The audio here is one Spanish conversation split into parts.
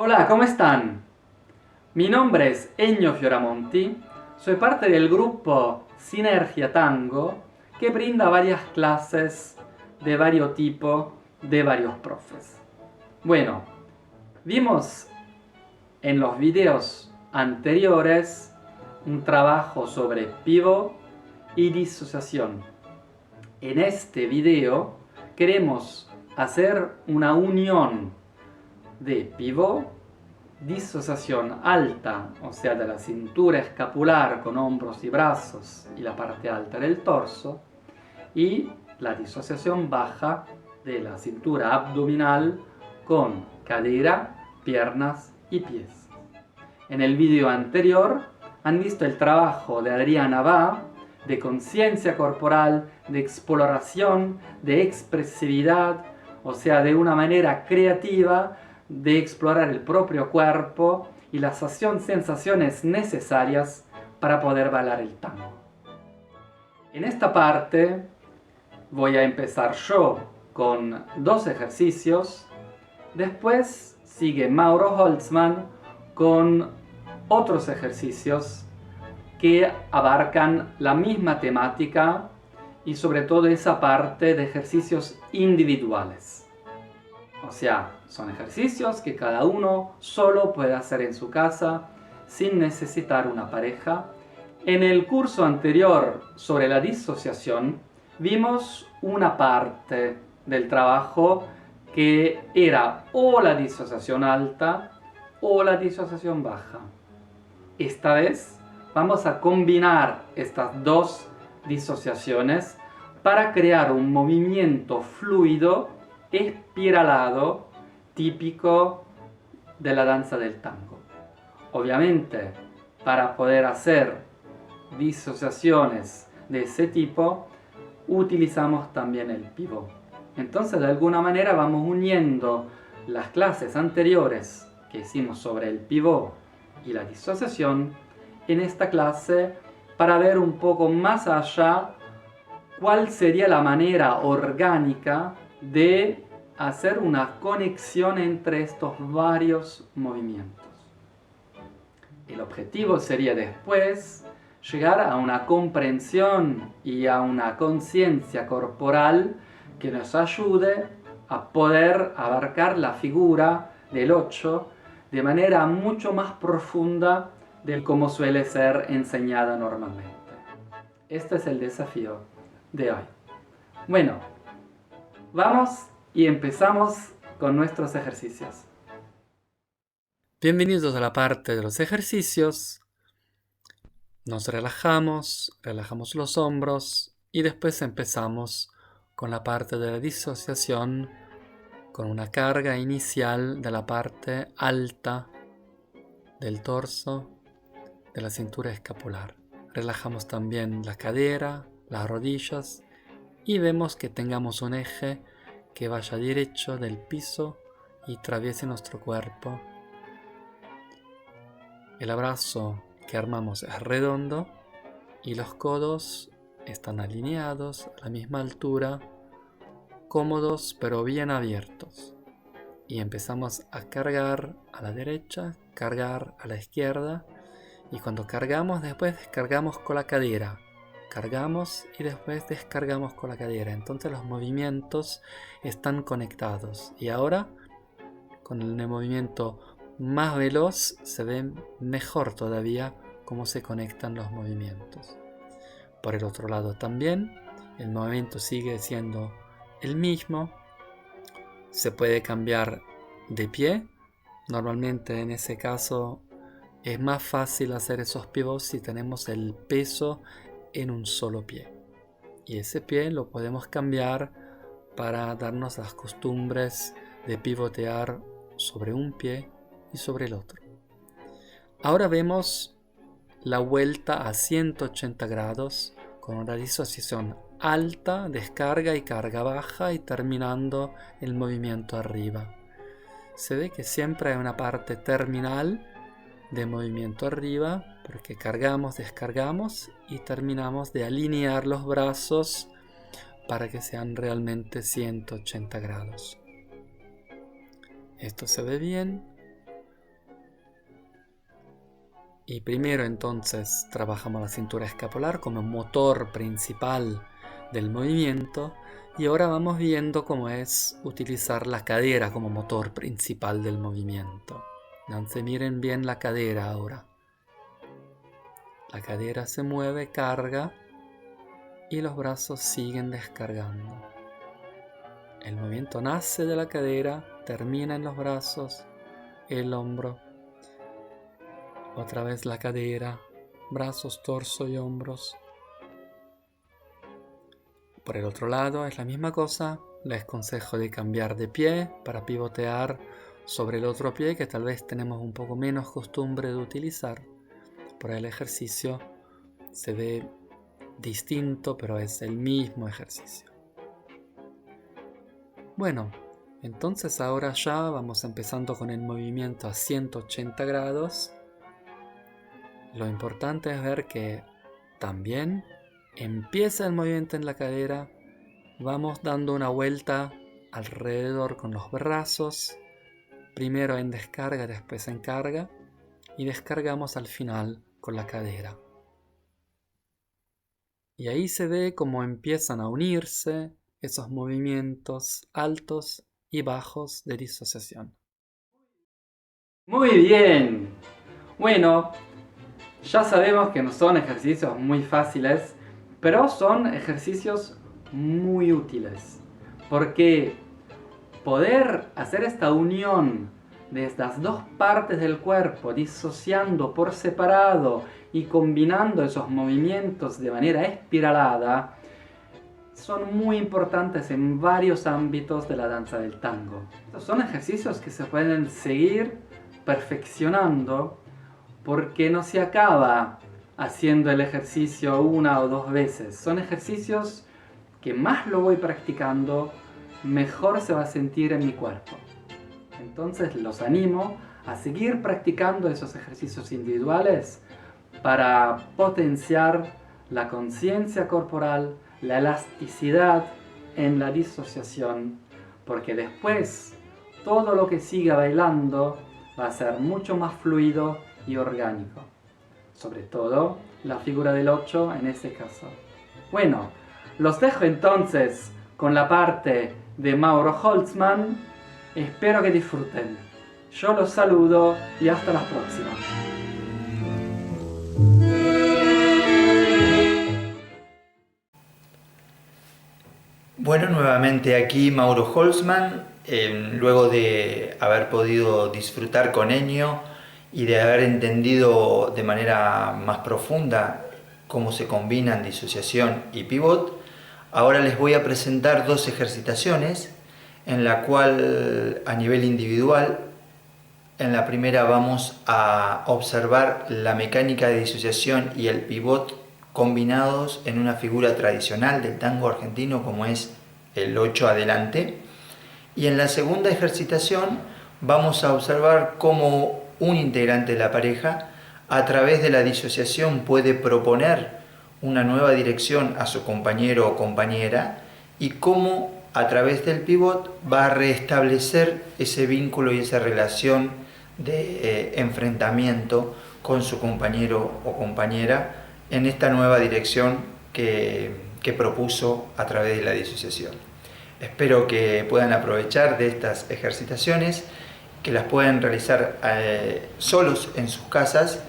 Hola, ¿cómo están? Mi nombre es Ennio Fioramonti, soy parte del grupo Sinergia Tango que brinda varias clases de varios tipos de varios profes. Bueno, vimos en los videos anteriores un trabajo sobre pivot y disociación. En este video queremos hacer una unión de pivot, disociación alta, o sea, de la cintura escapular con hombros y brazos y la parte alta del torso, y la disociación baja de la cintura abdominal con cadera, piernas y pies. En el vídeo anterior han visto el trabajo de Adriana Va de conciencia corporal, de exploración, de expresividad, o sea, de una manera creativa de explorar el propio cuerpo y las sensaciones necesarias para poder bailar el tango. En esta parte voy a empezar yo con 2 ejercicios, después sigue Mauro Holtzman con otros ejercicios que abarcan la misma temática y sobre todo esa parte de ejercicios individuales. O sea, son ejercicios que cada uno solo puede hacer en su casa sin necesitar una pareja. En el curso anterior sobre la disociación vimos una parte del trabajo que era o la disociación alta o la disociación baja. Esta vez vamos a combinar estas 2 disociaciones para crear un movimiento fluido espiralado típico de la danza del tango. Obviamente, para poder hacer disociaciones de ese tipo, utilizamos también el pivot. Entonces, de alguna manera vamos uniendo las clases anteriores que hicimos sobre el pivot y la disociación en esta clase para ver un poco más allá cuál sería la manera orgánica de hacer una conexión entre estos varios movimientos. El objetivo sería después llegar a una comprensión y a una conciencia corporal que nos ayude a poder abarcar la figura del 8 de manera mucho más profunda de como suele ser enseñada normalmente. Este es el desafío de hoy. Bueno, vamos y empezamos con nuestros ejercicios. Bienvenidos a la parte de los ejercicios. Nos relajamos los hombros y después empezamos con la parte de la disociación con una carga inicial de la parte alta del torso, de la cintura escapular. Relajamos también la cadera, las rodillas y vemos que tengamos un eje que vaya derecho del piso y atraviese nuestro cuerpo. El abrazo que armamos es redondo y los codos están alineados a la misma altura, cómodos pero bien abiertos. Y empezamos a cargar a la derecha, cargar a la izquierda, y cuando cargamos después descargamos con la cadera. Cargamos y después descargamos con la cadera. Entonces los movimientos están conectados. Y ahora, con el movimiento más veloz, se ve mejor todavía cómo se conectan los movimientos. Por el otro lado también, el movimiento sigue siendo el mismo. Se puede cambiar de pie. Normalmente en ese caso es más fácil hacer esos pivots si tenemos el peso en un solo pie. Y ese pie lo podemos cambiar para darnos las costumbres de pivotear sobre un pie y sobre el otro. Ahora vemos la vuelta a 180 grados con una disociación alta, descarga y carga baja y terminando el movimiento arriba. Se ve que siempre hay una parte terminal de movimiento arriba porque cargamos, descargamos y terminamos de alinear los brazos para que sean realmente 180 grados. Esto se ve bien. Y primero entonces trabajamos la cintura escapular como motor principal del movimiento, y ahora vamos viendo cómo es utilizar la cadera como motor principal del movimiento. Entonces miren bien la cadera ahora. La cadera se mueve, carga, y los brazos siguen descargando. El movimiento nace de la cadera, termina en los brazos, el hombro, otra vez la cadera, brazos, torso y hombros. Por el otro lado es la misma cosa. Les aconsejo de cambiar de pie para pivotear sobre el otro pie que tal vez tenemos un poco menos costumbre de utilizar. Por el ejercicio se ve distinto, pero es el mismo ejercicio. Bueno, entonces ahora ya vamos empezando con el movimiento a 180 grados. Lo importante es ver que también empieza el movimiento en la cadera, vamos dando una vuelta alrededor con los brazos, primero en descarga, después en carga, y descargamos al final con la cadera. Y ahí se ve cómo empiezan a unirse esos movimientos altos y bajos de disociación. Muy bien. Bueno, ya sabemos que no son ejercicios muy fáciles, pero son ejercicios muy útiles. Porque poder hacer esta unión de estas dos partes del cuerpo, disociando por separado y combinando esos movimientos de manera espiralada, son muy importantes en varios ámbitos de la danza del tango. Estos son ejercicios que se pueden seguir perfeccionando porque no se acaba haciendo el ejercicio una o dos veces. Son ejercicios que más lo voy practicando, mejor se va a sentir en mi cuerpo. Entonces los animo a seguir practicando esos ejercicios individuales para potenciar la conciencia corporal, la elasticidad en la disociación, porque después todo lo que siga bailando va a ser mucho más fluido y orgánico. Sobre todo la figura del 8 en ese caso. Bueno, los dejo entonces con la parte de Mauro Holzman. Espero que disfruten. Yo los saludo y hasta la próxima. Bueno, nuevamente aquí Mauro Holzman, luego de haber podido disfrutar con Ennio y de haber entendido de manera más profunda cómo se combinan disociación y pivot, ahora les voy a presentar dos ejercitaciones en la cual a nivel individual, en la primera vamos a observar la mecánica de disociación y el pivot combinados en una figura tradicional del tango argentino como es el 8 adelante. Y en la segunda ejercitación vamos a observar cómo un integrante de la pareja a través de la disociación puede proponer una nueva dirección a su compañero o compañera y cómo a través del pivot va a restablecer ese vínculo y esa relación de enfrentamiento con su compañero o compañera en esta nueva dirección que propuso a través de la disociación. Espero que puedan aprovechar de estas ejercitaciones, que las puedan realizar solos en sus casas,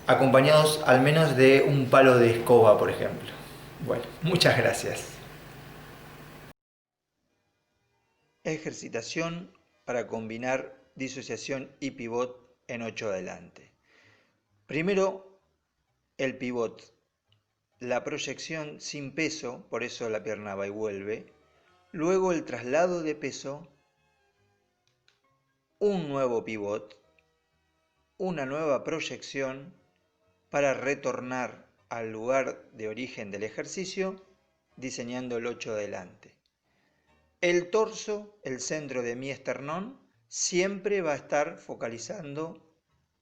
acompañados al menos de un palo de escoba, por ejemplo. Bueno, muchas gracias. Ejercitación para combinar disociación y pivot en 8 adelante. Primero, el pivot. La proyección sin peso, por eso la pierna va y vuelve. Luego el traslado de peso, un nuevo pivot, una nueva proyección para retornar al lugar de origen del ejercicio, diseñando el 8 adelante. El torso, el centro de mi esternón, siempre va a estar focalizando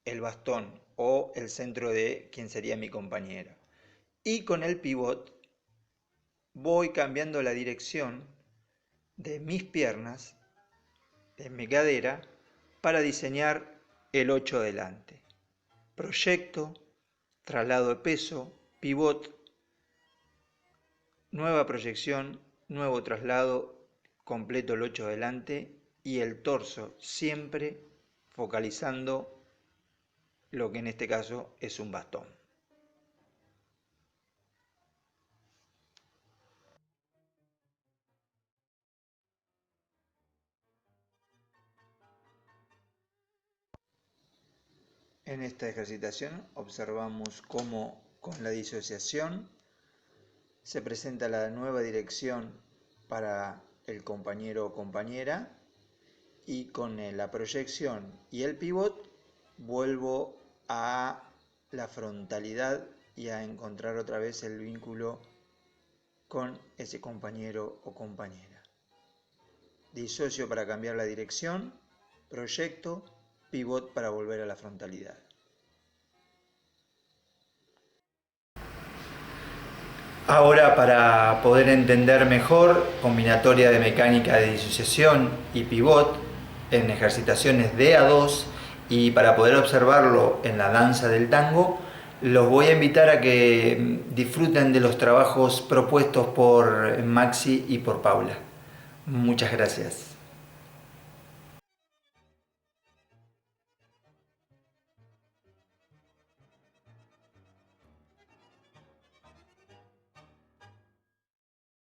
el bastón o el centro de quien sería mi compañera. Y con el pivot voy cambiando la dirección de mis piernas, de mi cadera, para diseñar el 8 adelante. proyecto, traslado de peso, pivot, nueva proyección, nuevo traslado, completo el 8 adelante y el torso siempre focalizando lo que en este caso es un bastón. En esta ejercitación observamos cómo con la disociación se presenta la nueva dirección para el compañero o compañera y con la proyección y el pivot vuelvo a la frontalidad y a encontrar otra vez el vínculo con ese compañero o compañera. Disocio para cambiar la dirección, proyecto, pivot para volver a la frontalidad. Ahora, para poder entender mejor combinatoria de mecánica de disociación y pivot en ejercitaciones de A2 y para poder observarlo en la danza del tango, los voy a invitar a que disfruten de los trabajos propuestos por Maxi y por Paula. Muchas gracias.